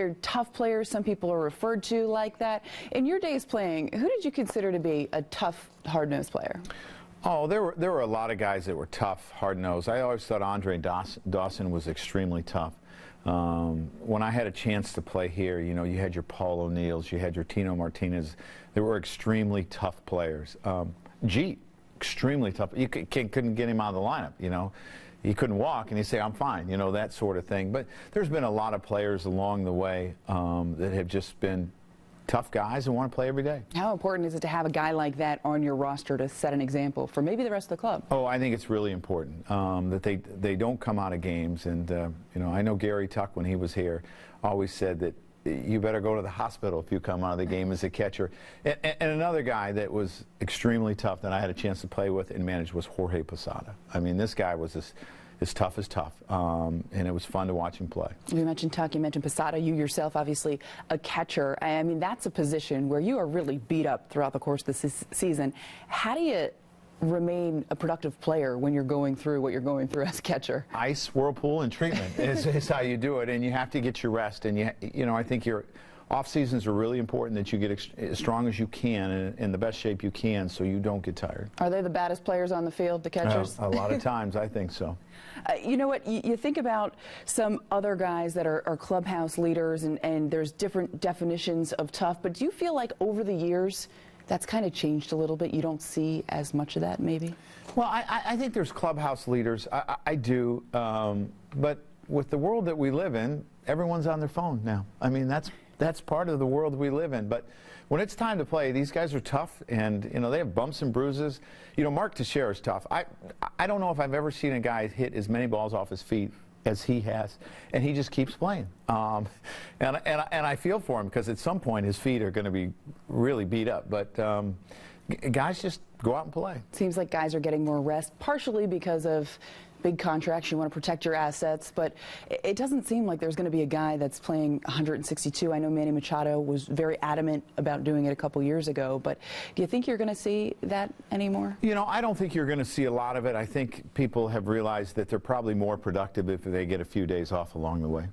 considered tough players. Some people are referred to like that. In your days playing, who did you consider to be a tough, hard-nosed player? Oh, there were a lot of guys that were tough, hard-nosed. I always thought Andre Dawson was extremely tough. When I had a chance to play here, you know, you had your Paul O'Neills, you had your Tino Martinez. They were extremely tough players. G, extremely tough. You couldn't get him out of the lineup, you know. He couldn't walk, and he'd say, I'm fine, you know, that sort of thing. But there's been a lot of players along the way that have just been tough guys and want to play every day. How important is it to have a guy like that on your roster to set an example for maybe the rest of the club? Oh, I think it's really important that they don't come out of games. And, you know, I know Gary Tuck, when he was here, always said that you better go to the hospital if you come out of the game as a catcher. And another guy that was extremely tough that I had a chance to play with and manage was Jorge Posada. I mean, this guy was as tough as tough, and it was fun to watch him play. You mentioned Tuck, you mentioned Posada, you yourself obviously a catcher. I mean, that's a position where you are really beat up throughout the course of the season. How do you remain a productive player when you're going through what you're going through as a catcher? Ice, whirlpool, and treatment is how you do it, and you have to get your rest. And you know, I think your off seasons are really important, that you get as strong as you can and in the best shape you can, so you don't get tired. Are they the baddest players on the field, the catchers? A lot of times, I think so. You know what? You think about some other guys that are clubhouse leaders, and there's different definitions of tough. But do you feel like over the years that's kind of changed a little bit? You don't see as much of that, maybe? Well, I think there's clubhouse leaders. I do. But with the world that we live in, everyone's on their phone now. I mean, that's part of the world we live in. But when it's time to play, these guys are tough, and you know, they have bumps and bruises. You know, Mark Teixeira is tough. I don't know if I've ever seen a guy hit as many balls off his feet as he has, and he just keeps playing. And I feel for him, because at some point his feet are going to be really beat up. But guys just go out and play. Seems like guys are getting more rest, partially because of big contracts. You want to protect your assets, but it doesn't seem like there's going to be a guy that's playing 162. I know Manny Machado was very adamant about doing it a couple years ago, but do you think you're going to see that anymore? You know, I don't think you're going to see a lot of it. I think people have realized that they're probably more productive if they get a few days off along the way.